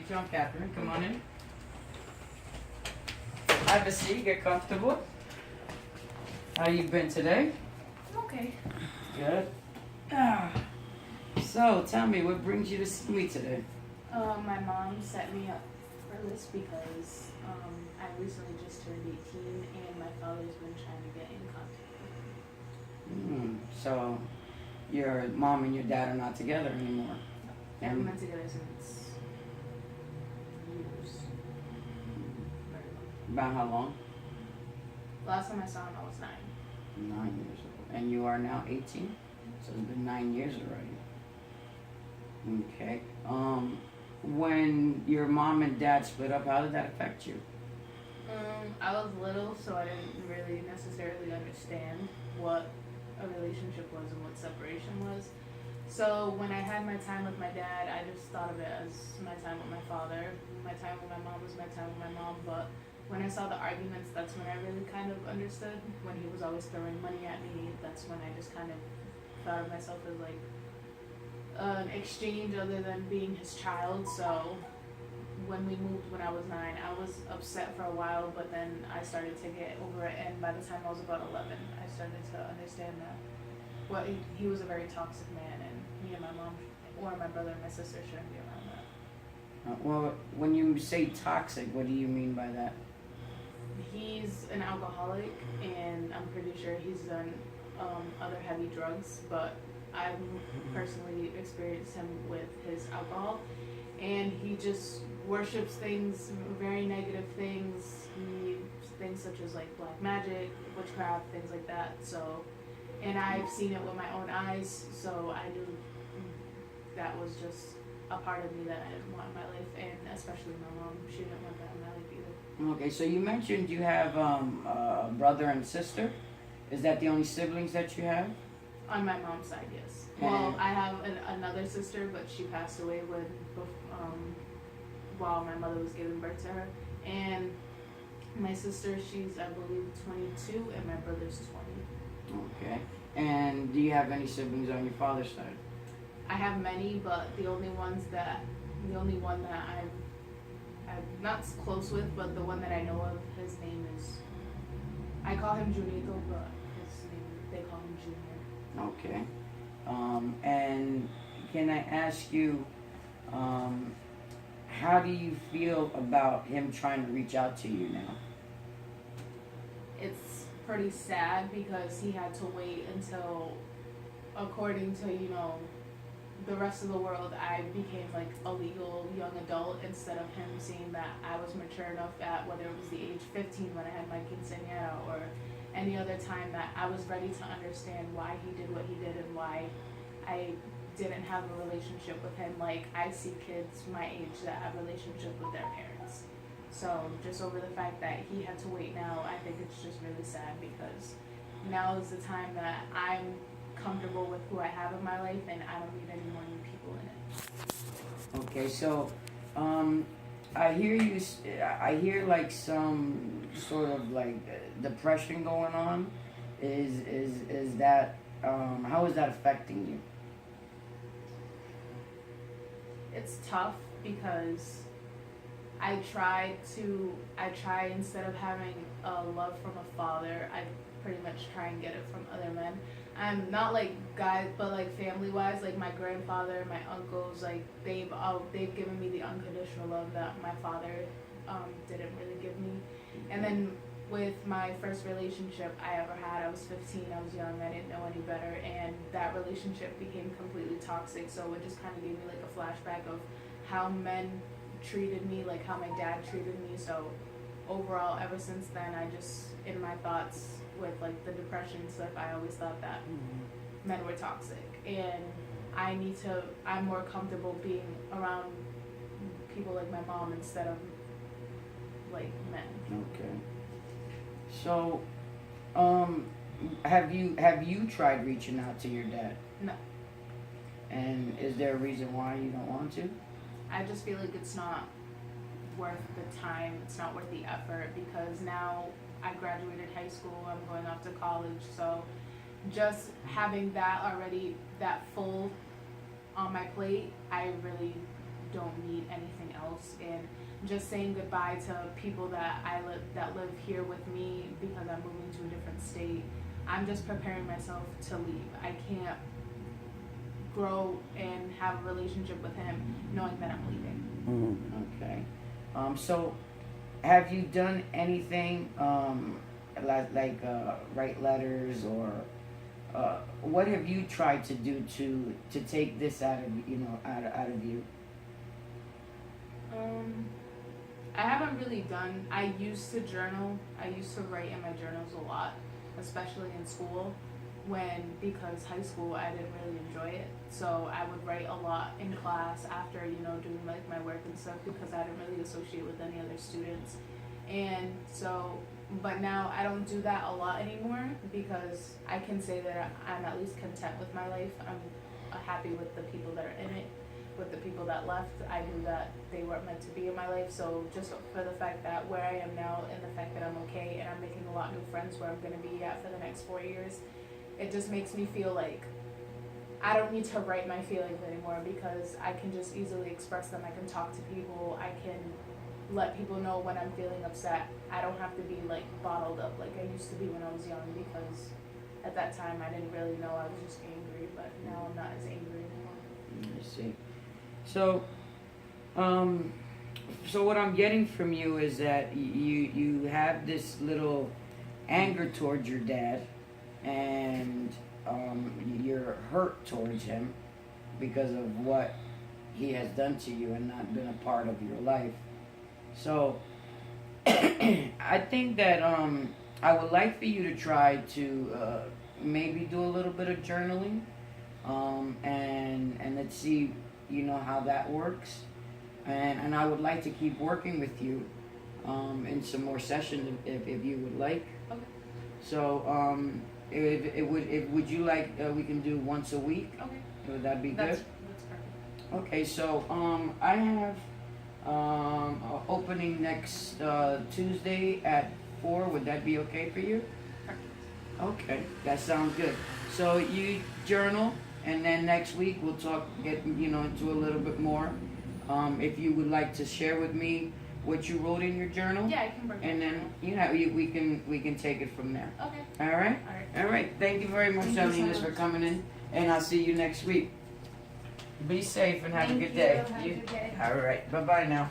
meet you. I'm Catherine. Come on in. Have a seat. Get comfortable. How you been today? Okay. Good. So, tell me, what brings you to see me today? My mom set me up for this because I recently just turned 18 and my father's been trying to get in contact with me. So, your mom and your dad are not together anymore? They haven't been together since years. Very long. About how long? Last time I saw him, I was 9. 9 years old. And you are now 18? So it's been 9 years already. Okay. When your mom and dad split up, how did that affect you? I was little, so I didn't really necessarily understand what a relationship was and what separation was. So when I had my time with my dad, I just thought of it as my time with my father. My time with my mom was my time with my mom, but when I saw the arguments, that's when I really kind of understood. When he was always throwing money at me, that's when I just kind of thought of myself as like an exchange other than being his child. So when we moved when I was 9, I was upset for a while, but then I started to get over it, and by the time I was about 11, I started to understand that he was a very toxic man, and me and my mom, or my brother and my sister, shouldn't be around that. Well, when you say toxic, what do you mean by that? He's an alcoholic, and I'm pretty sure he's done other heavy drugs, but I've personally experienced him with his alcohol, and he just worships things, very negative things, things such as like black magic, witchcraft, things like that. So, and I've seen it with my own eyes, so I knew that was just a part of me that I didn't want in my life, and especially my mom, she didn't want that in my life either. Okay, so you mentioned you have a brother and sister. Is that the only siblings that you have? On my mom's side, yes. Well, I have another sister, but she passed away while my mother was giving birth to her. And my sister, she's, I believe, 22, and my brother's 20. Okay. And do you have any siblings on your father's side? I have many, but the only one that I'm not close with, but the one that I know of, his name is, I call him Junito, but his name, they call him Junior. Okay. And can I ask you, how do you feel about him trying to reach out to you now? It's pretty sad because he had to wait until, according to, the rest of the world, I became like a legal young adult instead of him seeing that I was mature enough at, whether it was the age 15 when I had my quinceañera or any other time, that I was ready to understand why he did what he did and why I didn't have a relationship with him like I see kids my age that have a relationship with their parents. So just over the fact that he had to wait now, I think it's just really sad because now is the time that I'm comfortable with who I have in my life and I don't need any more new people in it. Okay, so I hear like some sort of like depression going on. Is that how is that affecting you? It's tough because I try instead of having a love from a father, I pretty much try and get it from other men. I'm not like guys, but like family wise, like my grandfather, my uncles, like they've given me the unconditional love that my father didn't really give me. And then with my first relationship I ever had, I was 15, I was young, I didn't know any better, and that relationship became completely toxic. So it just kind of gave me like a flashback of how men treated me, like how my dad treated me. So overall, ever since then, I just, in my thoughts with like the depression and stuff, I always thought that men were toxic, and I'm more comfortable being around people like my mom instead of like men. Okay. So, have you tried reaching out to your dad? No. And is there a reason why you don't want to? I just feel like it's not worth the time, it's not worth the effort, because now I graduated high school, I'm going off to college, so just having that already, that full on my plate, I really don't need anything else, just saying goodbye to people that live here with me because I'm moving to a different state. I'm just preparing myself to leave. I can't grow and have a relationship with him knowing that I'm leaving. Okay. So have you done anything like write letters or what have you tried to do to take this out of you? I haven't really done. I used to journal. I used to write in my journals a lot, especially in school. Because high school I didn't really enjoy it, so I would write a lot in class after doing like my work and stuff because I didn't really associate with any other students, and so. But now I don't do that a lot anymore because I can say that I'm at least content with my life. I'm happy with the people that are in it, with the people that left. I knew that they weren't meant to be in my life, so just for the fact that where I am now and the fact that I'm okay and I'm making a lot of new friends where I'm going to be at for the next 4 years, it just makes me feel like I don't need to write my feelings anymore because I can just easily express them. I can talk to people. I can let people know when I'm feeling upset. I don't have to be like bottled up like I used to be when I was young because at that time I didn't really know. I was just angry, but now I'm not as angry anymore. I see. So, so what I'm getting from you is that you have this little anger towards your dad, and you're hurt towards him because of what he has done to you and not been a part of your life. So I think that I would like for you to try to maybe do a little bit of journaling, and let's see how that works, and I would like to keep working with you in some more sessions if you would like. Okay. So would you like we can do once a week? Okay. Would that be good? That's perfect. Okay, so I have opening next Tuesday at 4. Would that be okay for you? Perfect. Okay, that sounds good. So you journal, and then next week we'll get into a little bit more. If you would like to share with me what you wrote in your journal, Yeah, I can bring it. and then we can take it from there. Okay. All right. All right. All right. Thank you very much, Thank you so Salinas, for much. coming in, and I'll see you next week. Be safe and have a Thank good you. day. Have a good day. All right. Bye bye now.